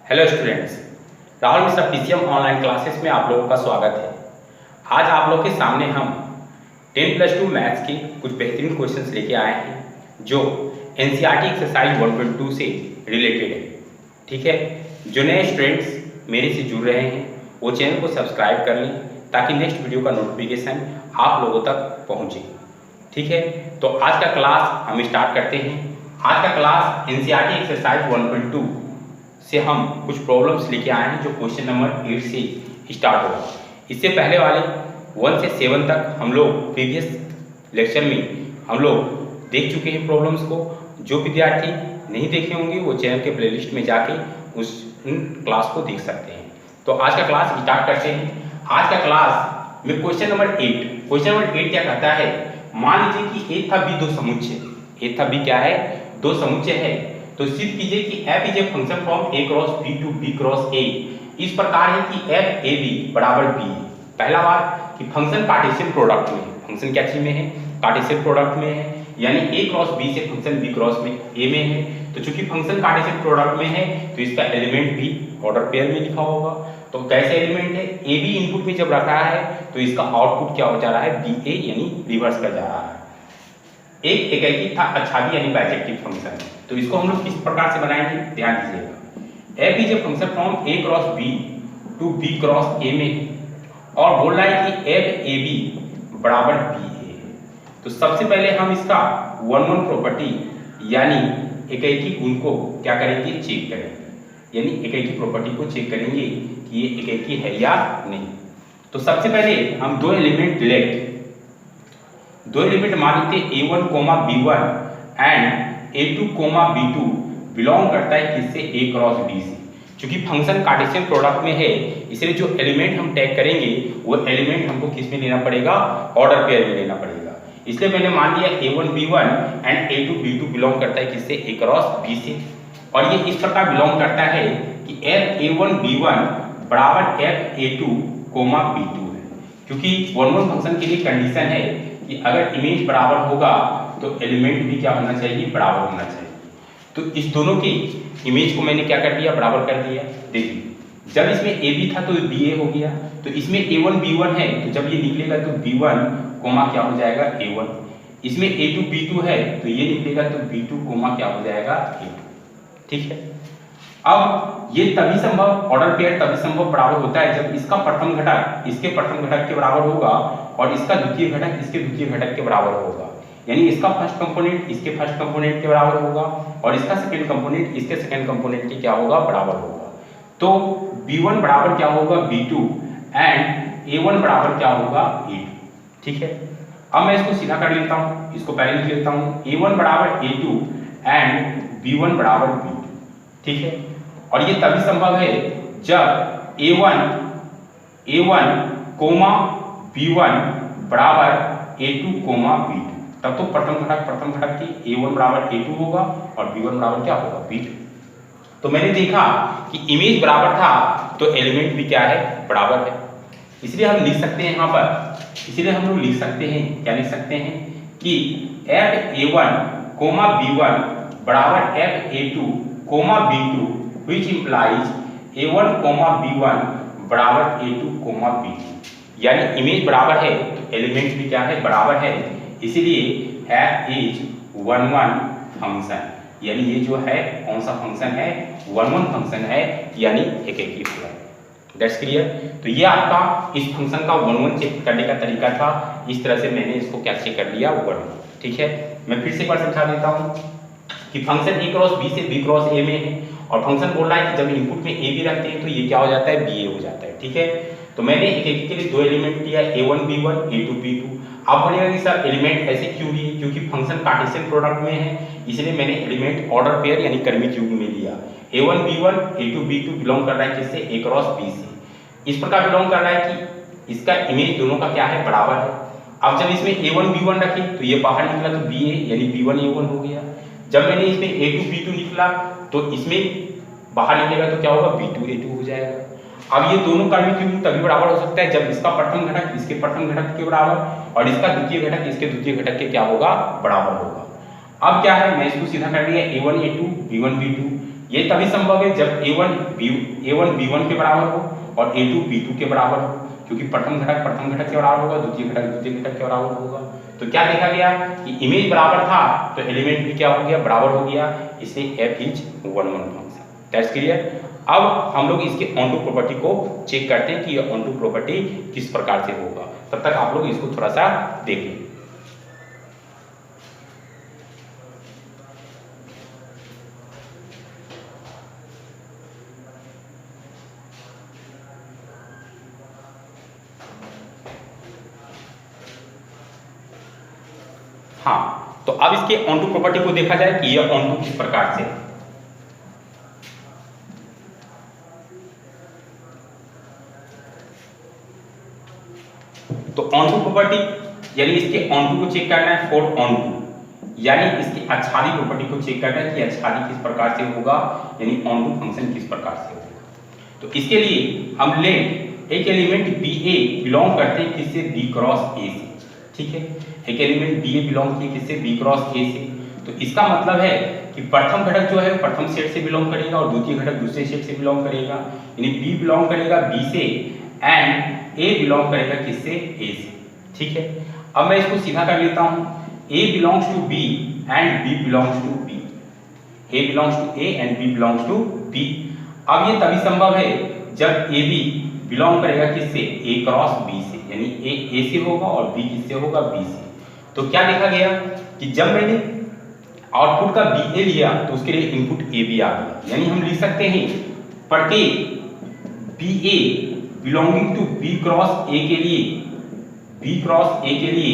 Hello students, Rahul Mishra PCM online classes में आप लोगों का स्वागत है। आज आप लोग के सामने हम 10+2 मैथ्स के कुछ बेहतरीन क्वेश्चंस लेके आए हैं जो एनसीईआरटी एक्सरसाइज 1.2 से रिलेटेड है। ठीक है, जो नए स्टूडेंट्स मेरे से जुड़ रहे हैं वो चैनल को सब्सक्राइब कर लें ताकि नेक्स्ट वीडियो का नोटिफिकेशन आप लोगों तक पहुँचे। ठीक है, तो आज का क्लास हम स्टार्ट करते हैं। आज का क्लास एनसीईआरटी एक्सरसाइज 1.2 से हम कुछ प्रॉब्लम्स लेके आए हैं जो क्वेश्चन नंबर 8 से स्टार्ट होगा। इससे पहले वाले 1 से 7 तक हम लोग प्रीवियस लेक्चर में हम लोग देख चुके हैं प्रॉब्लम्स को। जो विद्यार्थी नहीं देखे होंगे वो चैनल के प्लेलिस्ट में जाके उन क्लास को देख सकते हैं। तो आज का क्लास स्टार्ट करते हैं। आज का क्लास में क्वेश्चन नंबर 8 क्या कहता है, मान लीजिए कि ए था बी दो समुच्चय, ए था बी क्या है, दो समुच्चय है। तो सिद्ध कीजिए कि f is a function from a cross b to b cross a इस प्रकार है कि f a b बराबर b। पहला बात कि फंक्शन कार्टेशियन प्रोडक्ट में, फंक्शन क्या चीज में है, कार्टेशियन प्रोडक्ट में है, यानी a क्रॉस b से फंक्शन b क्रॉस में a में है। तो चूंकि फंक्शन कार्टेशियन प्रोडक्ट में है तो इसका एलिमेंट भी ऑर्डर पेयर में लिखा होगा। तो कैसे एलिमेंट है, a b इनपुट में जब रखा है तो इसका आउटपुट क्या हो जा रहा है, b a, यानी रिवर्स कर जा रहा है। एक एकैकी था अछादी यानी बाइजेक्टिव फंक्शन। तो इसको हम लोग किस प्रकार से बनाएंगे, ध्यान दीजिएगा। f is a function from a cross b to b cross a में और बोल रहा है कि f a b बराबर b a। तो सबसे पहले हम इसका 1 प्रॉपर्टी यानी एकैकी गुण को क्या करेंगे, चेक करेंगे, यानी एकैकी प्रॉपर्टी को चेक करेंगे कि ये एकैकी है या नहीं। तो सबसे पहले हम दो एलिमेंट मान लेते हैं a1, b1 and a2, b2 belong करता है किससे, a क्रॉस b से। क्योंकि फंक्शन कार्टेशियन प्रोडक्ट में है इसलिए जो एलिमेंट हम टैग करेंगे वो एलिमेंट हमको किस में लेना पड़ेगा, ऑर्डर पेयर में लेना पड़ेगा। इसलिए मैंने मान लिया a1, b1 and a2, b2 belong करता है किससे, a क्रॉस b से। और ये इस प्रकार बिलोंग करता है कि f a1 b1 बराबर f a2, b2 है। क्योंकि 1 फंक्शन के लिए कंडीशन है कि अगर इमेज बराबर होगा तो एलिमेंट भी क्या होना चाहिए, बराबर होना चाहिए। तो इस दोनों की इमेज को मैंने क्या कर दिया, बराबर कर दिया। देखिए जब इसमें a b था तो b a हो गया, तो इसमें a1 b1 है तो जब ये निकलेगा तो b1 क्या हो जाएगा, a1। इसमें a2 b2 है तो ये निकलेगा तो b2 क्या हो जाएगा, a2। ठीक है, अब ये तभी संभव, ऑर्डर पेयर तभी संभव बराबर होता है जब इसका प्रथम घटक इसके प्रथम घटक के बराबर होगा और इसका द्वितीय घटक इसके द्वितीय घटक के बराबर होगा। यानी इसका फर्स्ट कंपोनेंट इसके फर्स्ट कंपोनेंट के बराबर होगा और इसका सेकंड कंपोनेंट इसके सेकंड कंपोनेंट के क्या होगा, बराबर होगा। तो b1 बराबर क्या होगा, b2 एंड a1 बराबर क्या होगा, a2। ठीक है, अब मैं इसको सीधा कर लेता हूं, इसको पहले लिख लेता हूं, a1 बराबर a2 एंड b1 बराबर b2। ठीक है, और ये तभी संभव है जब a1, b1 बराबर a2, b2। तब तो प्रथम घटक की a1 बराबर a2 होगा और b1 बराबर क्या होगा, b2। तो मैंने देखा कि इमेज बराबर था तो एलिमेंट भी क्या है, बराबर है। इसलिए हम लिख सकते हैं यहाँ पर, इसलिए हम लोग लिख सकते हैं, क्या लिख सकते हैं कि f a1, b1 बराबर f a2, b2 which implies a1, b1 बराबर a2, b2। यानी इमेज बराबर है तो एलिमेंट भी क्या है, बराबर है। इसीलिए f इज 1 फंक्शन, यानी ये जो है कौन सा फंक्शन है, 1 फंक्शन है, यानी एकैकी फलन। That's clear. तो ये आपका इस फंक्शन का 1 चेक करने का तरीका था। इस तरह से मैंने इसको क्या चेक कर लिया, 1। ठीक है, मैं फिर से एक बार समझा देता हूँ कि फंक्शन a क्रॉस b से b क्रॉस a में है और फंक्शन बोल रहा है कि जब इनपुट में a भी रखते हैं तो ये क्या हो जाता है, b a हो जाता है। ठीक है, तो मैंने एक के लिए दो एलिमेंट लिया, a1 b1, a2 b2। आप बोलेगा कि सर एलिमेंट ऐसे क्यों लिए, क्योंकि फंक्शन कार्टेशियन प्रोडक्ट में है इसलिए मैंने एलिमेंट ऑर्डर पेयर यानी क्रमिक युग्म में लिया। a1 b1, a2 b2 belong कर रहा है किससे, a क्रॉस b से। इस प्रकार बिलोंग कर रहा है कि इसका इमेज दोनों का क्या है, बराबर है। अब जब इसमें a1 b1 रखे तो ये बाहर निकला तो ba यानी b1 a1 हो गया। जब मैंने इसमें a2 b2 निकला तो इसमें बाहर निकलेगा तो क्या होगा, b2 a2 हो जाएगा। अब ये दोनों क्रमिक युग्म तभी बराबर हो सकता है जब इसका प्रथम घटक इसके प्रथम घटक के बराबर और इसका द्वितीय घटक इसके द्वितीय घटक के क्या होगा, बराबर होगा। अब क्या है, मैं इसको सीधा कर दिया a1 a2 b1 b2। ये तभी संभव है जब A1 B1 के बराबर हो और A2 B2 के बराबर हो, क्योंकि प्रथम घटक के बराबर होगा, द्वितीय घटक के बराबर होगा। तो क्या देखा गया कि इमेज बराबर था तो एलिमेंट भी क्या हो गया, बराबर हो गया, इसलिए f is 1 1 function. That's clear. अब हम लोग इसके ऑन टू प्रॉपर्टी को चेक करते हैं कि ये ऑन टू प्रॉपर्टी किस प्रकार से होगा। तब तक आप लोग इसको थोड़ा सा देख लें। हाँ, तो अब इसके ऑन टू प्रॉपर्टी को देखा जाए कि यह ऑन टू किस प्रकार से है। तो ऑन टू प्रॉपर्टी यानी इसके ऑन टू को चेक करना है फॉर ऑन टू, यानी इसकी आच्छादी प्रॉपर्टी को चेक करना है कि आच्छादी किस प्रकार से होगा, यानी ऑन टू फंक्शन किस प्रकार से होगा। तो इसके लिए हम लेट एक एलिमेंट बी ए बिलोंग करते हैं किससे, बी क्रॉस ए से। ठीक है, एक एलिमेंट बी ए बिलोंग किए किससे, बी क्रॉस ए से। तो इसका मतलब है कि प्रथम घटक जो है प्रथम सेट से बिलोंग करेगा और द्वितीय घटक दूसरे सेट से बिलोंग करेगा, यानी बी बिलोंग करेगा बी से एंड ए बिलोंग करेगा किससे, ए से। ठीक है, अब मैं इसको सीधा कर लेता हूं, A belongs to B and B belongs to B, A belongs to A and B belongs to B. अब ये तभी संभव है जब ए बी बिलोंग करेगा किससे, ए क्रॉस बी से, यानी ए से होगा और बी किससे होगा, बी से। तो क्या देखा गया कि जब मैंने आउटपुट का बी ए लिया तो उसके लिए इनपुट ए बी आ गया, यानी हम लिख सकते हैं प्रत्येक B A belonging to B cross A के लिए, बी क्रॉस ए के लिए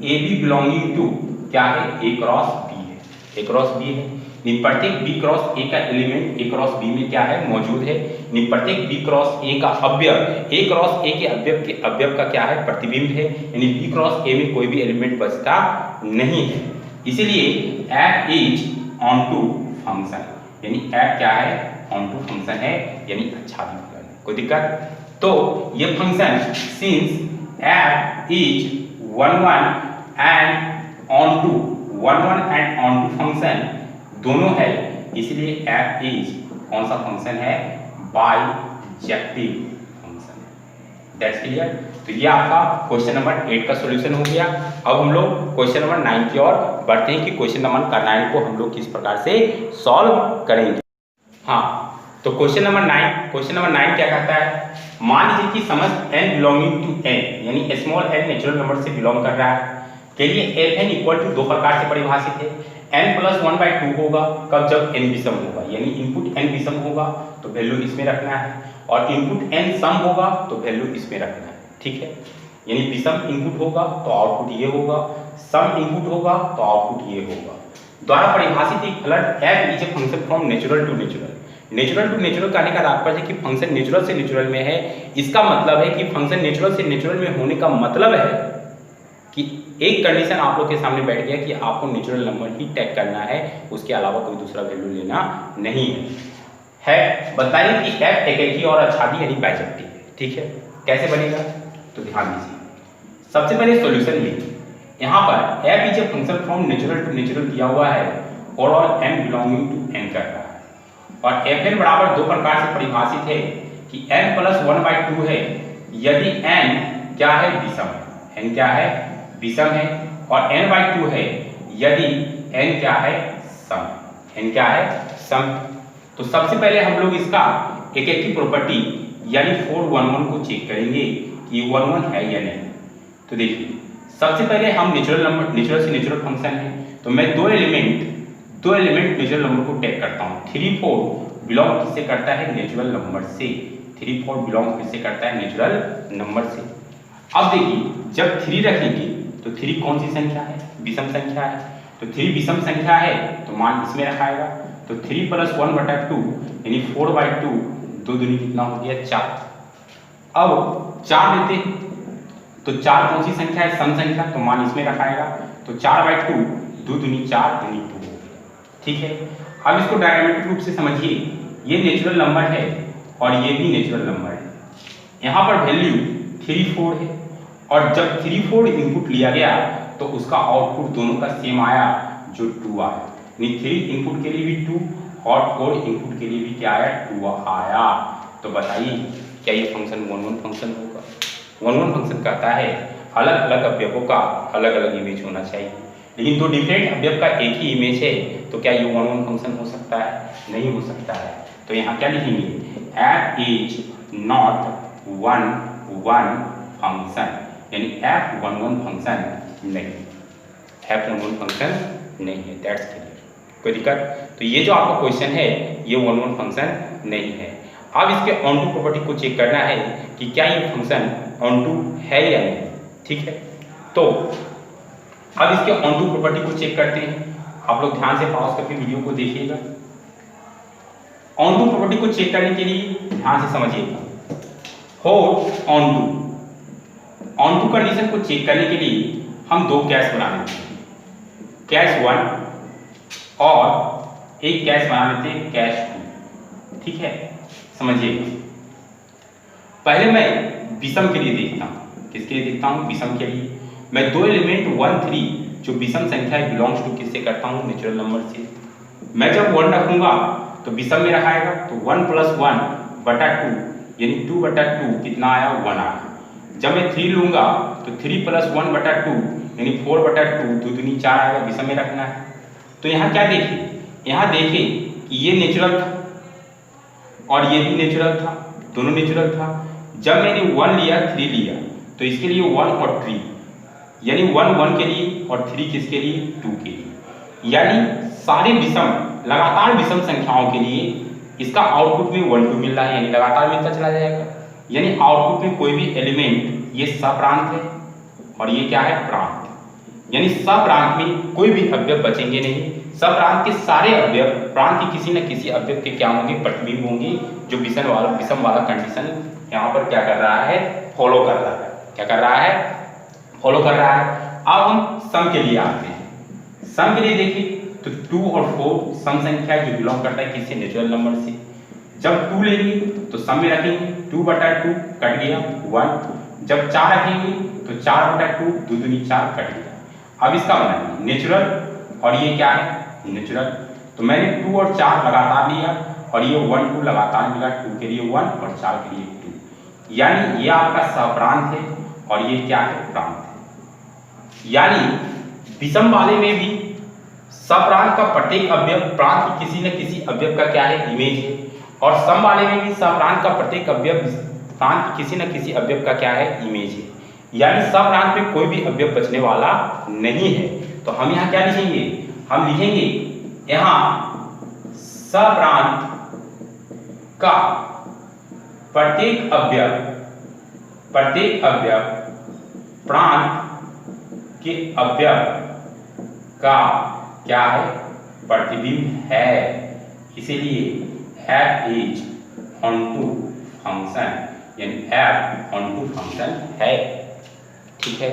ए बी बिलोंगिंग टू क्या है, ए क्रॉस बी है, ए क्रॉस बी है। प्रत्येक बी क्रॉस ए का एलिमेंट ए क्रॉस बी में क्या है, मौजूद है। प्रत्येक बी क्रॉस ए का अवयव ए क्रॉस ए के अवयव का क्या है, प्रतिबिंब है, यानी बी क्रॉस ए में कोई भी एलिमेंट बचता नहीं है। इसीलिए F is onto function, यानी एफ क्या है, ऑन टू फंक्शन है, यानी आच्छादी फंक्शन है। कोई दिक्कत? तो ये function since f is 1 1 and on to 1 1 and on to function दोनों है, इसलिए f is कौन सा फंक्शन है, बाइजेक्टिव फंक्शन। That's clear. तो ये आपका क्वेश्चन नंबर 8 का सॉल्यूशन हो गया। अब हम लोग क्वेश्चन नंबर 9 की ओर बढ़ते हैं कि क्वेश्चन नंबर 9 को हम लोग किस प्रकार से सॉल्व करेंगे। हाँ, तो क्वेश्चन नंबर 9 क्या कहता है, मान लीजिए कि समस्त n बिलोंगिंग टू n, यानी स्मॉल n नेचुरल नंबर से बिलोंग कर रहा है, के लिए fn इक्वल टू दो प्रकार से परिभाषित है। n प्लस 1/2 होगा कब, जब n विषम होगा, यानी इनपुट n विषम होगा तो वैल्यू इसमें रखना है, और इनपुट n सम होगा तो वैल्यू इसमें रखना है। ठीक है, यानी विषम इनपुट होगा तो आउटपुट ये होगा, सम इनपुट होगा तो आउटपुट ये होगा। द्वारा परिभाषित एक फलन f is a function from natural to natural. Natural to natural कहने का तात्पर्य है कि फंक्शन नेचुरल से नेचुरल में है। इसका मतलब है कि फंक्शन नेचुरल से नेचुरल में होने का मतलब है कि एक कंडीशन आप लोग के सामने बैठ गया कि आपको नेचुरल नंबर ही टैग करना है, उसके अलावा कोई दूसरा वैल्यू लेना नहीं है। बताइए कि f एकेकी और आच्छादी यानी बाइजेक्टिव है। ठीक है, कैसे बनेगा, तो ध्यान दीजिए। सबसे पहले सॉल्यूशन लिखिए। यहाँ पर f is a function from natural to natural दिया हुआ है और all n belonging to n कर रहा है, और fn बराबर दो प्रकार से परिभाषित है कि n प्लस 1/2 है यदि n क्या है, विषम है, n क्या है, विषम है, और n/2 है यदि n क्या है, सम, n क्या है, सम। तो सबसे पहले हम लोग इसका एकेकी प्रॉपर्टी यानी 411 को चेक करेंगे कि 11 है या नहीं। तो देखिए, सबसे पहले हम नेचुरल से नेचुरल फंक्शन है, तो मैं दो एलिमेंट नेचुरल नंबर को टैग करता हूँ। 3 4 बिलोंग किससे करता है, नेचुरल नंबर से। 3 4 बिलोंग किससे करता है, नेचुरल नंबर से। अब देखिए, जब 3 रखेंगे तो 3 कौन सी संख्या है, विषम संख्या है, तो 3 विषम संख्या है तो मान इसमें रखाएगा। तो 3 प्लस 1/2 यानी 4/2, 2 दूनी कितना हो गया, 4। अब 4 लेते हैं तो 4 कौन सी संख्या है, सम संख्या, तो मान इसमें रखाएगा। तो 4/2, 2 दूनी 4 यानी 2। ठीक है, अब इसको डायग्रामेटिक रूप से समझिए। ये नेचुरल नंबर है और ये भी नेचुरल नंबर है। यहाँ पर वैल्यू 3 4 है, और जब 3 4 इनपुट लिया गया तो उसका आउटपुट दोनों का सेम आया जो 2 आया, यानी 3 इनपुट के लिए भी 2 और 4 इनपुट के लिए भी क्या आया 2 आया। तो बताइए क्या ये फंक्शन 1 1 फंक्शन होगा? 1 1 फंक्शन कहता है अलग अलग अवयवों का अलग अलग इमेज होना चाहिए, लेकिन दो डिफरेंट अवयव का एक ही इमेज है तो क्या ये 1 1 फंक्शन हो सकता है? नहीं हो सकता है। तो यहाँ क्या लिखेंगे f इज नॉट 1 1 फंक्शन, यानी f 1 1 फंक्शन नहीं, f 1 1 फंक्शन नहीं है। दैट्स क्लियर, कोई दिक्कत? तो ये जो आपका क्वेश्चन है ये 1 1 फंक्शन नहीं है। अब इसके ऑनटू प्रॉपर्टी को चेक करना है कि क्या ये फंक्शन ऑनटू है या नहीं, ठीक है? तो अब इसके ऑनटू प्रॉपर्टी को चेक करते हैं। आप लोग ध्यान से पॉज करके वीडियो को देखिएगा। ऑनटू प्रॉपर्टी को चेक करने के लिए ध्यान से समझिएगा। होल्ड ऑनटू कंडीशन को चेक करने के लिए हम दो कैश बना लेते हैं, कैश 1 और एक कैश बना लेते हैं कैश 2, ठीक है? समझिएगा। पहले मैं विषम के लिए देखता हूँ। किसके लिए देखता हूँ? विषम के लिए। मैं दो एलिमेंट 1 3 जो विषम संख्या है बिलोंग्स टू किससे करता हूँ? नेचुरल नंबर से। मैं जब 1 रखूंगा तो विषम में रखाएगा तो 1 + 1 बटा 2 यानी 2 बटा 2 कितना आया? 1 आया। जब मैं 3 लूंगा तो 3 + 1 बटा 2 यानी 4 बटा 2 2 दूनी 4 आएगा, विषम में रखना है। तो यहाँ क्या देखिए, यहाँ देखिए कि ये नेचुरल था और ये भी नेचुरल था, दोनों नेचुरल था। जब मैंने 1 लिया 3 लिया तो इसके लिए 1 और 3 यानी 1 1 के लिए और 3 किसके लिए? 2 के लिए। यानी सारे विषम लगातार विषम संख्याओं के लिए इसका आउटपुट में 1 2 मिल रहा है, यानी लगातार मिलता चला जाएगा। यानी आउटपुट में कोई भी एलिमेंट ये सप्रांत है और ये क्या है? प्रांत। यानी सप्रांत में कोई भी अवयव बचेंगे नहीं। सप्रांत के सारे अवयव प्रांत के किसी न किसी अवयव के क्या होंगे? प्रतिबिंब होंगे, जो विषम वाला कंडीशन यहाँ पर क्या कर रहा है? फॉलो कर रहा है। क्या कर रहा है? फॉलो कर रहा है। अब हम सम के लिए आते हैं। सम के लिए देखिए तो 2 और 4 सम संख्या जो बिलोंग करता है किसी नेचुरल नंबर से। जब 2 लेंगे तो सम में रखेंगे 2 बटा 2 कट गया 1। जब 4 रखेंगे तो 4 बटा 2 2 दूनी 4 कट गया। अब इसका बनाएंगे नेचुरल और ये क्या है? नेचुरल। तो मैंने 2 और 4 लगातार लिया और ये 1 2 लगातार मिला, 2 के लिए 1 और 4 के लिए 2। यानी ये आपका सप्रांत है और ये क्या है? प्रांत है। यानी विषम वाले में भी सप्रांत का प्रत्येक अवयव प्रांत की किसी न किसी अवयव का क्या है? इमेज है। और सम वाले में भी सप्रांत का प्रत्येक अवयव प्रांत की किसी न किसी अवयव का क्या है? इमेज है। यानी सप्रांत में कोई भी अवयव बचने वाला नहीं है। तो हम यहाँ क्या लिखेंगे? हम लिखेंगे यहाँ सप्रांत का प्रत्येक अवयव प्रांत के अवयव का क्या है? प्रतिबिंब है। इसीलिए f इज ऑनटू फंक्शन, यानी f ऑनटू फंक्शन है, ठीक है?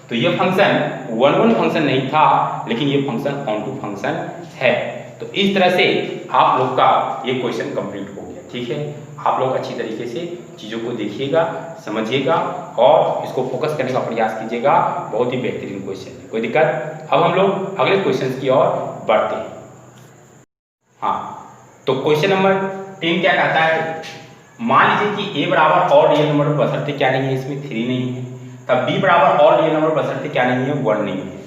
तो ये फंक्शन 1 1 फंक्शन नहीं था, लेकिन ये फंक्शन ऑनटू फंक्शन है। तो इस तरह से आप लोग का ये क्वेश्चन कंप्लीट हो गया, ठीक है? आप लोग अच्छी तरीके से चीज़ों को देखिएगा, समझिएगा और इसको फोकस करने का प्रयास कीजिएगा। बहुत ही बेहतरीन क्वेश्चन है, कोई दिक्कत? अब हम लोग अगले क्वेश्चन की ओर बढ़ते हैं। हाँ, तो क्वेश्चन नंबर 10 क्या कहता है? मान लीजिए कि a बराबर और रियल नंबर बशर्ते क्या नहीं है? इसमें 3 नहीं है। तब b बराबर और रियल नंबर बशर्ते क्या नहीं है? 1 नहीं है।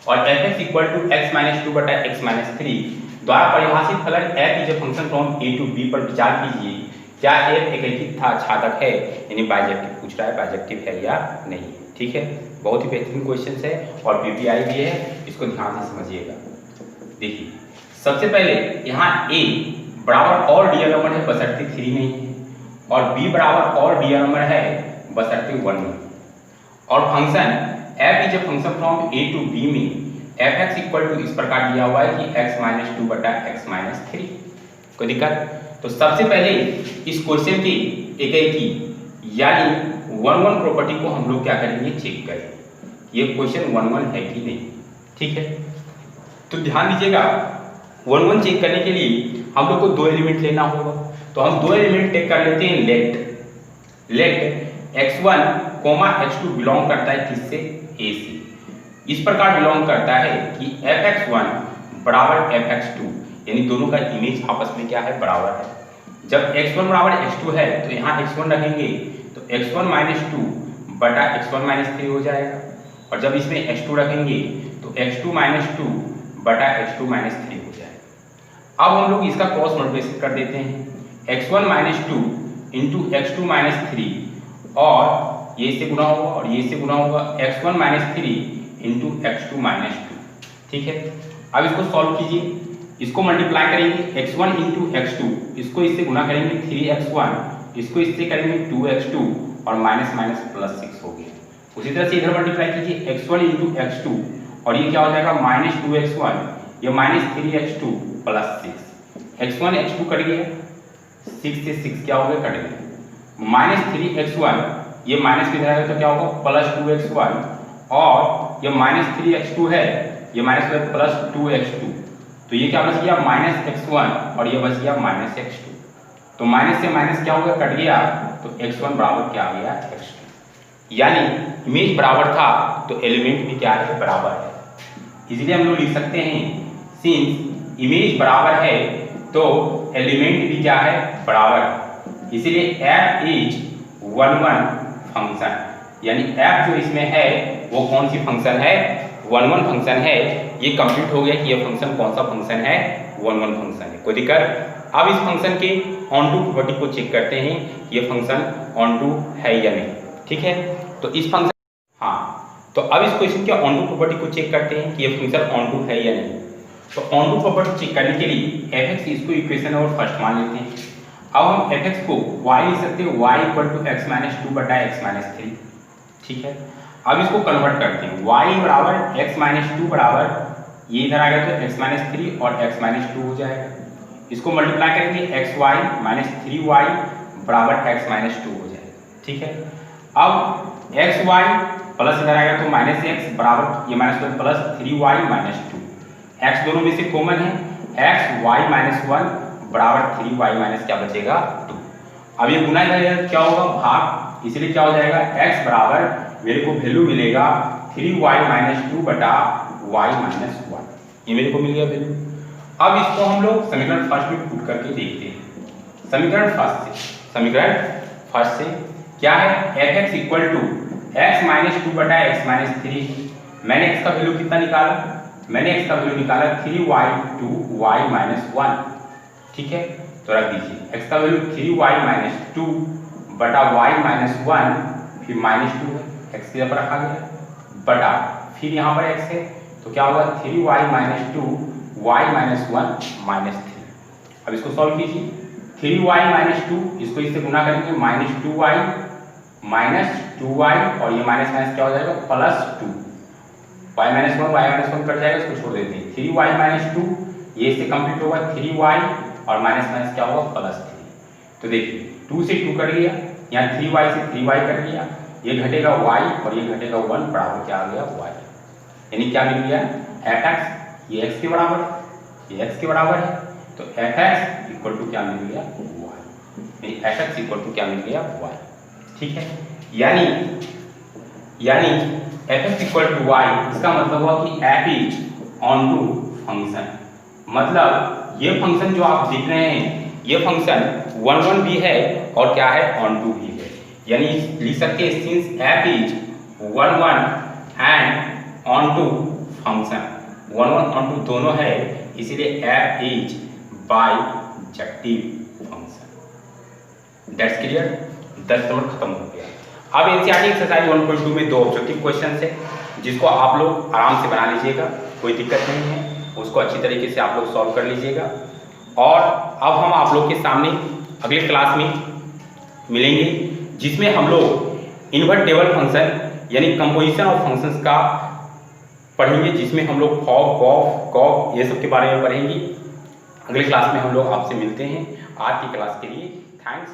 और fx = x - 2 बटा x - 3 द्वारा परिभाषित फलन f is a function from a to b पर विचार कीजिए। क्या f एक रैखिक छादक है? यानी बाइजेक्टिव पूछ रहा है, बाइजेक्टिव है या नहीं, ठीक है? बहुत ही बेहतरीन क्वेश्चन है और पीपीआई भी है, इसको ध्यान से समझिएगा। देखिए सबसे पहले यहाँ a बराबर और रियल नंबर है बशर्ते 3 नहीं है, और b बराबर और रियल नंबर है बशर्ते 1 नहीं। और function f is a function from a to b में fx = इस प्रकार दिया हुआ है कि x - 2 बटा x - 3। कोई दिक्कत? तो सबसे पहले इस क्वेश्चन की एकाएकी यानी 1 1 प्रॉपर्टी को हम लोग क्या करेंगे? चेक करेंगे ये क्वेश्चन 1 1 है कि नहीं, ठीक है? तो ध्यान दीजिएगा, 1 1 चेक करने के लिए हम लोग को 2 एलिमेंट लेना होगा। तो हम 2 एलिमेंट टेक कर लेते हैं लेट x1, x2 बिलोंग करता है किससे? a से। इस प्रकार बिलोंग करता है कि fx1 बराबर fx2 यानी दोनों का इमेज आपस में क्या है, बराबर है। जब x1 बराबर x2 है तो यहाँ x1 रखेंगे तो x1 माइनस 2 बटा x1 माइनस 3 हो जाएगा, और जब इसमें x2 रखेंगे तो x2 माइनस 2 बटा x2 माइनस 3 हो जाएगा। अब हम लोग इसका क्रॉस मल्टीप्लिकेशन कर देते हैं, x1 minus 2 into x2 minus 3, और ये इससे गुना होगा और ये इससे गुना होगा, x1 minus 3 into x2 minus 2। ठीक है, अब इसको सॉल्व कीजिए, इसको मल्टीप्लाई करेंगे x1 इंटू x2, इसको इससे गुना करेंगे 3x1, इसको इससे करेंगे 2x2 और माइनस माइनस प्लस 6 हो गया। उसी तरह से इधर मल्टीप्लाई कीजिए x1 इंटू x2, और ये क्या हो जाएगा माइनस 2x1, ये minus 3x2 plus 6, x1 x2 cut गया, 6 से 6 क्या हो गया, कट गया, माइनस 3x1, ये माइनस किधर आएगा तो क्या होगा प्लस 2x1, और ये माइनस 3x2 है, ये माइनस प्लस 2x2, तो ये क्या बच गया माइनस x1 और ये बच गया माइनस x2। तो माइनस से माइनस क्या हो गया, कट गया, तो x1 बराबर क्या आ गया, x2। यानी इमेज बराबर था तो एलिमेंट भी क्या है, बराबर है। इसलिए हम लोग लिख सकते हैं सिंस इमेज बराबर है तो एलिमेंट भी क्या है, बराबर है। इसीलिए f इज 1 1 फंक्शन, यानी f जो इसमें है वो कौन सी फंक्शन है, 1 1 फंक्शन है। ये कंप्लीट हो गया कि ये फंक्शन कौन सा फंक्शन है, 1 1 फंक्शन है। कोई दिक्कत? अब इस फंक्शन के ऑन टू प्रॉपर्टी को चेक करते हैं कि ये फंक्शन ऑन टू है या नहीं। ठीक है, तो इस फंक्शन तो अब इस क्वेश्चन के ऑन टू प्रॉपर्टी को चेक करते हैं कि ये फंक्शन ऑन टू है या नहीं। तो ऑन टू प्रॉपर्टी चेक करने के लिए f(x) इसको इक्वेशन नंबर फर्स्ट मान लेते हैं। अब हम f(x) को y लिख सकते हैं, y equal to x minus 2 बटा x माइनस 3। ठीक है, अब इसको कन्वर्ट करते हैं, y बराबर x माइनस 2 बराबर, ये इधर आ गया तो x माइनस 3 और x माइनस 2 हो जाएगा। इसको मल्टीप्लाई करेंगे xy माइनस 3y बराबर x माइनस 2 हो जाएगा। ठीक है, अब xy प्लस इधर आएगा तो माइनस x बराबर, ये minus plus 3y minus 2, x दोनों में से कॉमन है, xy माइनस 1 बराबर 3y माइनस क्या बचेगा 2। अब ये गुना इधर क्या होगा, भाग, इसलिए क्या हो जाएगा x बराबर मेरे को वैल्यू मिलेगा 3y माइनस 2 बटा y माइनस 1, ये मेरे को मिल गया वैल्यू। अब इसको हम लोग समीकरण फर्स्ट में पुट करके देखते हैं। समीकरण फर्स्ट से क्या है, f(x) equal to x minus 2 बटा x माइनस 3। मैंने x का वैल्यू कितना निकाला, मैंने x का वैल्यू निकाला 3y टू y माइनस 1। ठीक है, तो रख दीजिए x का वैल्यू 3y माइनस 2 बटा y माइनस 1, फिर माइनस 2 है, x की तरफ रखा गया, बटा फिर यहाँ पर x है तो क्या होगा 3y minus 2 y minus 1 minus 3। अब इसको सॉल्व कीजिए, 3y माइनस 2 इसको इससे गुना करेंगे माइनस 2y माइनस 2y, और ये माइनस माइनस क्या हो जाएगा प्लस 2, y माइनस 1 कट जाएगा, इसको छोड़ देते हैं, 3y माइनस 2, ये इससे कंप्लीट होगा 3y और माइनस माइनस क्या होगा प्लस 3। तो देखिए 2 से 2 कट गया, यहाँ 3y से 3y कट गया, ये घटेगा y और ये घटेगा 1 बराबर क्या आ गया y, यानी क्या मिल गया f(x), ये x के बराबर, ये x के बराबर है, तो f(x) इक्वल टू क्या मिल गया y, यानी f(x) इक्वल टू क्या मिल गया y। ठीक है, यानी f(x) इक्वल टू y, इसका मतलब हुआ कि f is onto function, मतलब ये फंक्शन जो आप देख रहे हैं ये फंक्शन 1 1 भी है और क्या है ऑन टू भी है, यानी लिख सकते हैं since f is 1 1 and onto function, 1 1 onto दोनों है, इसीलिए f is bijective function. That's clear, 10 number खत्म हो गया। अब एनसीईआरटी एक्सरसाइज 1.2 में 2 ऑब्जेक्टिव क्वेश्चन है जिसको आप लोग आराम से बना लीजिएगा, कोई दिक्कत नहीं है, उसको अच्छी तरीके से आप लोग सॉल्व कर लीजिएगा। और अब हम आप लोग के सामने अगले क्लास में मिलेंगे जिसमें हम लोग इन्वर्टेबल फंक्शन यानी कंपोजिशन ऑफ फंक्शंस का पढ़ेंगे, जिसमें हम लोग फॉग, गॉफ, गॉफ ये सब के बारे में पढ़ेंगे। अगले क्लास में हम लोग आपसे मिलते हैं। आज की क्लास के लिए थैंक्स।